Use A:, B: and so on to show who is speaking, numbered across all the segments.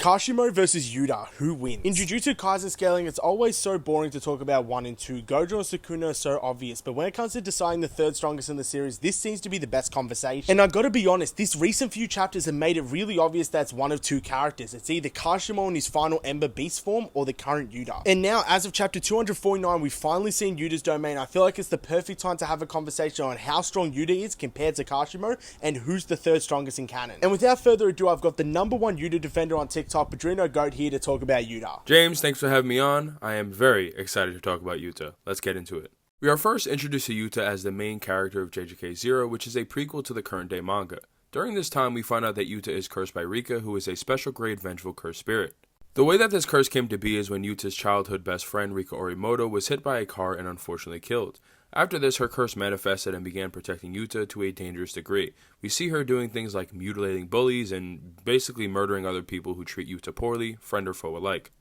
A: Kashimo versus Yuta, who wins? In Jujutsu Kaisen scaling, it's always so boring to talk about 1 and 2. Gojo and Sukuna are so obvious, but when it comes to deciding the third strongest in the series, this seems to be the best conversation. And I gotta be honest, these recent few chapters have made it really obvious that it's one of two characters. It's either Kashimo in his final Ember Beast form, or the current Yuta. And now, as of chapter 249, we've finally seen Yuta's domain. I feel like it's the perfect time to have a conversation on how strong Yuta is compared to Kashimo, and who's the third strongest in canon. And without further ado, I've got the #1 Yuta defender on TikTok, PadrinoGoat here to talk about Yuta.
B: James, thanks for having me on. I am very excited to talk about Yuta. Let's get into it. We are first introduced to Yuta as the main character of JJK 0, which is a prequel to the current day manga. During this time, we find out that Yuta is cursed by Rika, who is a special grade vengeful cursed spirit. The way that this curse came to be is when Yuta's childhood best friend Rika Orimoto was hit by a car and unfortunately killed. After this, her curse manifested and began protecting Yuta to a dangerous degree. We see her doing things like mutilating bullies and basically murdering other people who treat Yuta poorly, friend or foe alike.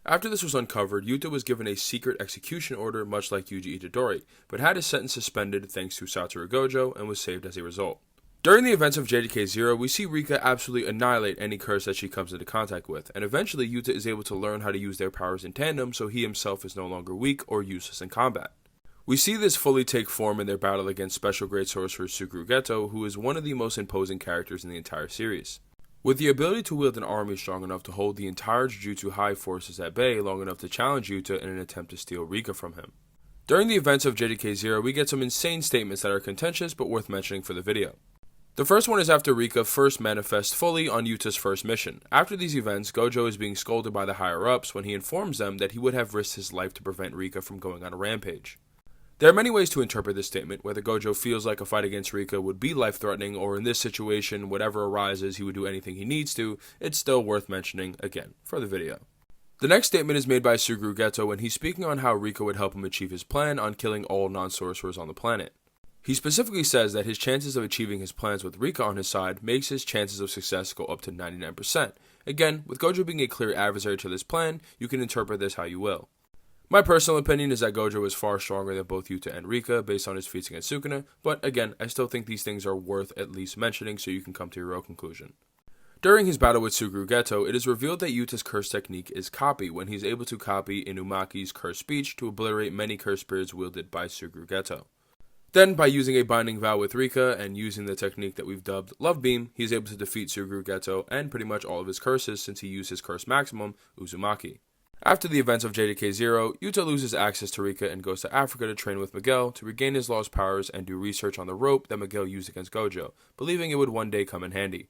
B: After this was uncovered, Yuta was given a secret execution order much like Yuji Itadori, but had his sentence suspended thanks to Satoru Gojo and was saved as a result. During the events of JJK 0, we see Rika absolutely annihilate any curse that she comes into contact with, and eventually Yuta is able to learn how to use their powers in tandem so he himself is no longer weak or useless in combat. We see this fully take form in their battle against special grade sorcerer Suguru Geto, who is one of the most imposing characters in the entire series. With the ability to wield an army strong enough to hold the entire Jujutsu High forces at bay long enough to challenge Yuta in an attempt to steal Rika from him. During the events of JJK 0, we get some insane statements that are contentious but worth mentioning for the video. The first one is after Rika first manifests fully on Yuta's first mission. After these events, Gojo is being scolded by the higher-ups when he informs them that he would have risked his life to prevent Rika from going on a rampage. There are many ways to interpret this statement, whether Gojo feels like a fight against Rika would be life-threatening, or in this situation, whatever arises, he would do anything he needs to. It's still worth mentioning, again, for the video. The next statement is made by Suguru Geto when he's speaking on how Rika would help him achieve his plan on killing all non-sorcerers on the planet. He specifically says that his chances of achieving his plans with Rika on his side makes his chances of success go up to 99%. Again, with Gojo being a clear adversary to this plan, you can interpret this how you will. My personal opinion is that Gojo is far stronger than both Yuta and Rika based on his feats against Sukuna, but again, I still think these things are worth at least mentioning so you can come to your own conclusion. During his battle with Suguru Geto, it is revealed that Yuta's curse technique is copy when he's able to copy Inumaki's cursed speech to obliterate many cursed spirits wielded by Suguru Geto. Then, by using a binding vow with Rika and using the technique that we've dubbed Love Beam, he's able to defeat Suguru Geto and pretty much all of his curses since he used his curse maximum, Uzumaki. After the events of JJK 0, Yuta loses access to Rika and goes to Africa to train with Miguel to regain his lost powers and do research on the rope that Miguel used against Gojo, believing it would one day come in handy.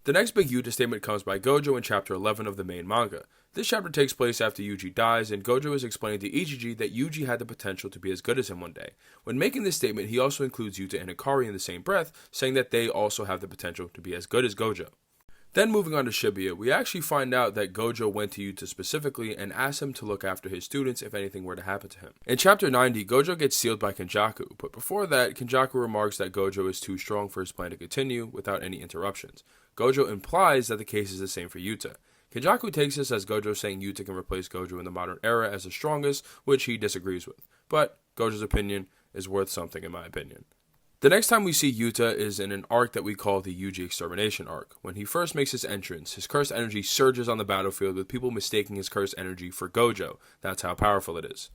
B: The next big Yuta statement comes by Gojo in chapter 11 of the main manga. This chapter takes place after Yuji dies, and Gojo is explaining to Ichiji that Yuji had the potential to be as good as him one day. When making this statement, he also includes Yuta and Hikari in the same breath, saying that they also have the potential to be as good as Gojo. Then moving on to Shibuya, we actually find out that Gojo went to Yuta specifically and asked him to look after his students if anything were to happen to him. In chapter 90, Gojo gets sealed by Kenjaku, but before that, Kenjaku remarks that Gojo is too strong for his plan to continue without any interruptions. Gojo implies that the case is the same for Yuta. Kenjaku takes this as Gojo saying Yuta can replace Gojo in the modern era as the strongest, which he disagrees with. But Gojo's opinion is worth something in my opinion. The next time we see Yuta is in an arc that we call the Yuji Extermination arc. When he first makes his entrance, his cursed energy surges on the battlefield with people mistaking his cursed energy for Gojo. That's how powerful it is.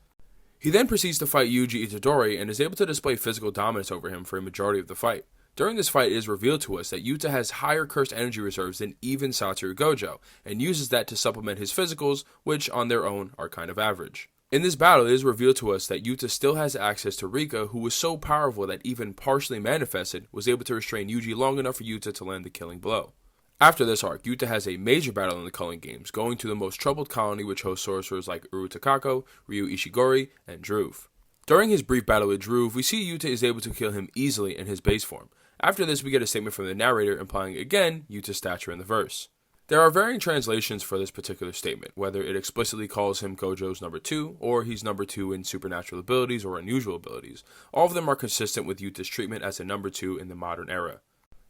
B: He then proceeds to fight Yuji Itadori and is able to display physical dominance over him for a majority of the fight. During this fight, it is revealed to us that Yuta has higher cursed energy reserves than even Satoru Gojo, and uses that to supplement his physicals, which on their own are kind of average. In this battle, it is revealed to us that Yuta still has access to Rika, who was so powerful that even partially manifested, was able to restrain Yuji long enough for Yuta to land the killing blow. After this arc, Yuta has a major battle in the Culling games, going to the most troubled colony which hosts sorcerers like Uru Takako, Ryu Ishigori, and Druve. During his brief battle with Druve, we see Yuta is able to kill him easily in his base form. After this, we get a statement from the narrator implying again Yuta's stature in the verse. There are varying translations for this particular statement, whether it explicitly calls him Gojo's number 2, or he's number 2 in supernatural abilities or unusual abilities. All of them are consistent with Yuta's treatment as a number 2 in the modern era.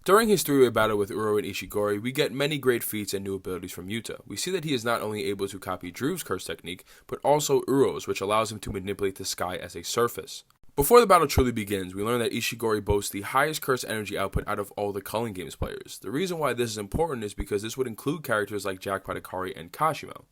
B: During his three-way battle with Uro and Ishigori, we get many great feats and new abilities from Yuta. We see that he is not only able to copy Druve's curse technique, but also Uro's, which allows him to manipulate the sky as a surface. Before the battle truly begins, we learn that Ishigori boasts the highest curse energy output out of all the Culling Games players. The reason why this is important is because this would include characters like Jackpot Hikari and Kashimo.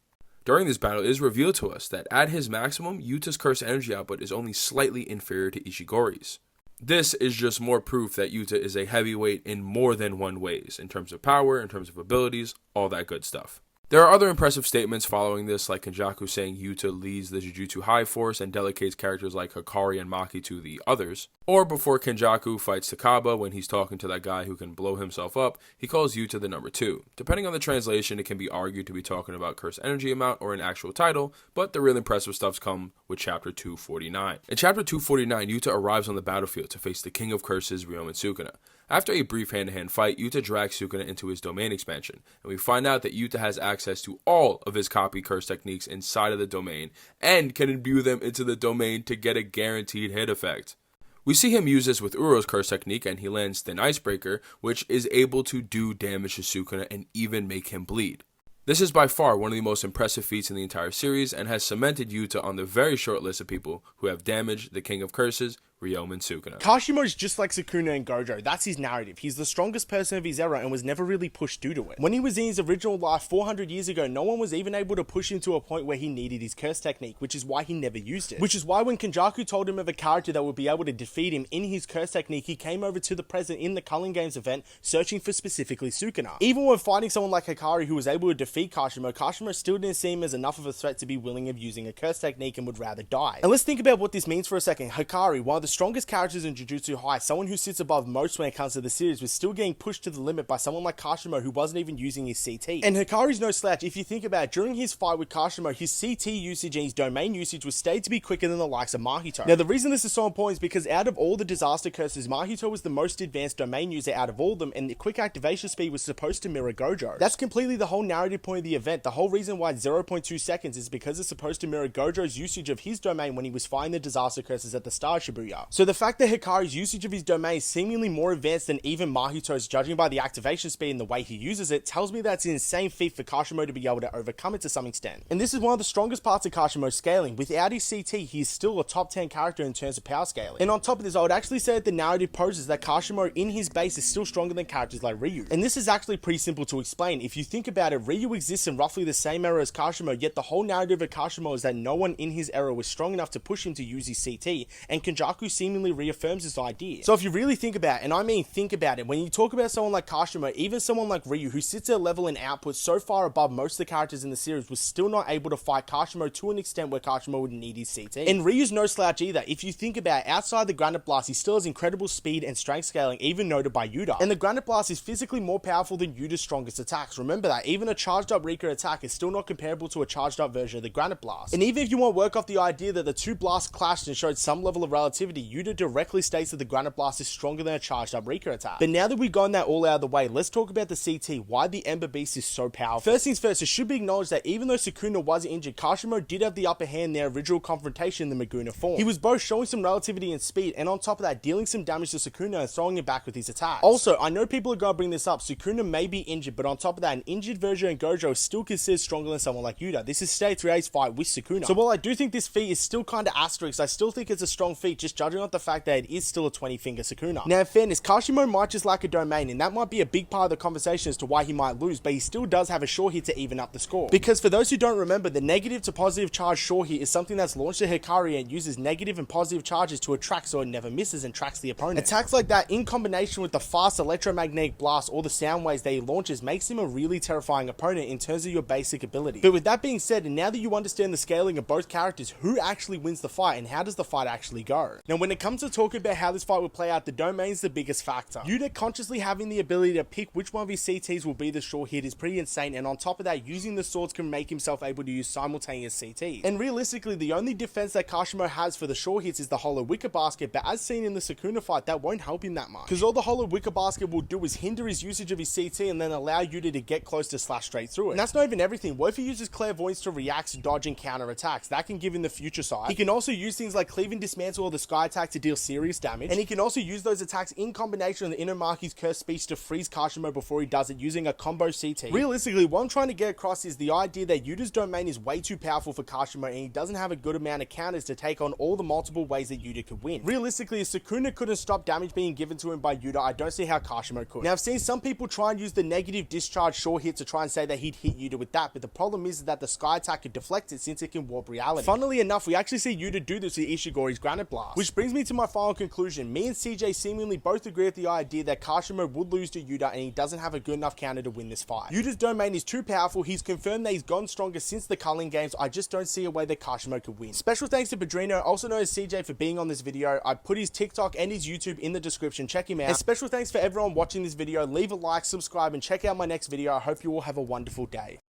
B: During this battle, it is revealed to us that at his maximum, Yuta's curse energy output is only slightly inferior to Ishigori's. This is just more proof that Yuta is a heavyweight in more than one ways, in terms of power, in terms of abilities, all that good stuff. There are other impressive statements following this, like Kenjaku saying Yuta leads the Jujutsu High Force and delegates characters like Hikari and Maki to the others. Or before Kenjaku fights Takaba, when he's talking to that guy who can blow himself up, he calls Yuta the number 2. Depending on the translation, it can be argued to be talking about curse energy amount or an actual title, but the real impressive stuffs come with chapter 249. In chapter 249, Yuta arrives on the battlefield to face the King of Curses, Ryomen Sukuna. After a brief hand-to-hand fight, Yuta drags Sukuna into his domain expansion, and we find out that Yuta has access to all of his copy curse techniques inside of the domain, and can imbue them into the domain to get a guaranteed hit effect. We see him use this with Uro's curse technique, and he lands Thin Icebreaker, which is able to do damage to Sukuna and even make him bleed. This is by far one of the most impressive feats in the entire series, and has cemented Yuta on the very short list of people who have damaged the King of Curses, Ryomen Sukuna.
A: Kashimo is just like Sukuna and Gojo. That's his narrative. He's the strongest person of his era and was never really pushed due to it. When he was in his original life 400 years ago, no one was even able to push him to a point where he needed his curse technique, which is why he never used it. Which is why when Kenjaku told him of a character that would be able to defeat him in his curse technique, he came over to the present in the Culling Games event, searching for specifically Sukuna. Even when fighting someone like Hikari who was able to defeat Kashimo, Kashimo still didn't see him as enough of a threat to be willing of using a curse technique and would rather die. And let's think about what this means for a second. Hikari, one of the strongest characters in Jujutsu High, someone who sits above most when it comes to the series, was still getting pushed to the limit by someone like Kashimo who wasn't even using his CT. And Hikari's no slouch. If you think about it, during his fight with Kashimo, his CT usage and his domain usage was stated to be quicker than the likes of Mahito. Now the reason this is so important is because out of all the disaster curses, Mahito was the most advanced domain user out of all of them, and the quick activation speed was supposed to mirror Gojo. That's completely the whole narrative point of the event. The whole reason why it's 0.2 seconds is because it's supposed to mirror Gojo's usage of his domain when he was fighting the disaster curses at the start of Shibuya. So the fact that Hikari's usage of his domain is seemingly more advanced than even Mahito's, judging by the activation speed and the way he uses it, tells me that's an insane feat for Kashimo to be able to overcome it to some extent. And this is one of the strongest parts of Kashimo's scaling. Without his CT, he is still a top 10 character in terms of power scaling. And on top of this, I would actually say that the narrative poses that Kashimo in his base is still stronger than characters like Ryu. And this is actually pretty simple to explain. If you think about it, Ryu exists in roughly the same era as Kashimo, yet the whole narrative of Kashimo is that no one in his era was strong enough to push him to use his CT, and Kenjaku seemingly reaffirms this idea. So if you really think about it, and I mean think about it, when you talk about someone like Kashimo, even someone like Ryu, who sits at a level in output so far above most of the characters in the series, was still not able to fight Kashimo to an extent where Kashimo would need his CT. And Ryu's no slouch either. If you think about it, outside the Granite Blast, he still has incredible speed and strength scaling, even noted by Yuta. And the Granite Blast is physically more powerful than Yuta's strongest attacks. Remember that, even a charged up Rika attack is still not comparable to a charged up version of the Granite Blast. And even if you want to work off the idea that the two blasts clashed and showed some level of relativity, Yuta directly states that the Granite Blast is stronger than a charged up Rika attack. But now that we've gotten that all out of the way, let's talk about the CT, why the Ember Beast is so powerful. First things first, it should be acknowledged that even though Sukuna was injured, Kashimo did have the upper hand in their original confrontation in the Maguna form. He was both showing some relativity and speed, and on top of that, dealing some damage to Sukuna and throwing it back with his attacks. Also, I know people are going to bring this up, Sukuna may be injured, but on top of that, an injured version of Gojo is still considered stronger than someone like Yuta. This is stated throughout his fight with Sukuna. So while I do think this feat is still kind of asterisk, I still think it's a strong feat, just judging on the fact that it is still a 20-finger Sukuna. Now in fairness, Kashimo might just lack a domain, and that might be a big part of the conversation as to why he might lose, but he still does have a sure hit to even up the score. Because for those who don't remember, the negative to positive charge sure hit is something that's launched at Hikari and uses negative and positive charges to attract so it never misses and tracks the opponent. Attacks like that in combination with the fast electromagnetic blast or the sound waves that he launches makes him a really terrifying opponent in terms of your basic ability. But with that being said, and now that you understand the scaling of both characters, who actually wins the fight and how does the fight actually go? Now when it comes to talking about how this fight will play out, the domain's the biggest factor. Yuta consciously having the ability to pick which one of his CTs will be the sure hit is pretty insane, and on top of that, using the swords can make himself able to use simultaneous CTs. And realistically, the only defense that Kashimo has for the sure hits is the Hollow Wicker Basket, but as seen in the Sukuna fight, that won't help him that much. Because all the Hollow Wicker Basket will do is hinder his usage of his CT and then allow Yuta to get close to slash straight through it. And that's not even everything. What if he uses Clairvoyance to react, dodge, and counter attacks? That can give him the future sight. He can also use things like Cleave and Dismantle or the Sky attack to deal serious damage, and he can also use those attacks in combination with the Inomaki's Curse speech to freeze Kashimo before he does it using a combo CT. Realistically, what I'm trying to get across is the idea that Yuta's domain is way too powerful for Kashimo and he doesn't have a good amount of counters to take on all the multiple ways that Yuta could win. Realistically, if Sukuna couldn't stop damage being given to him by Yuta, I don't see how Kashimo could. Now, I've seen some people try and use the negative discharge sure hit to try and say that he'd hit Yuta with that, but the problem is that the Sky attack could deflect it since it can warp reality. Funnily enough, we actually see Yuta do this with Ishigori's Granite Blast. Which brings me to my final conclusion. Me and CJ seemingly both agree with the idea that Kashimo would lose to Yuta and he doesn't have a good enough counter to win this fight. Yuta's domain is too powerful, he's confirmed that he's gone stronger since the Culling games, I just don't see a way that Kashimo could win. Special thanks to Padrino, also known as CJ, for being on this video. I put his TikTok and his YouTube in the description, check him out. And special thanks for everyone watching this video, leave a like, subscribe, and check out my next video. I hope you all have a wonderful day.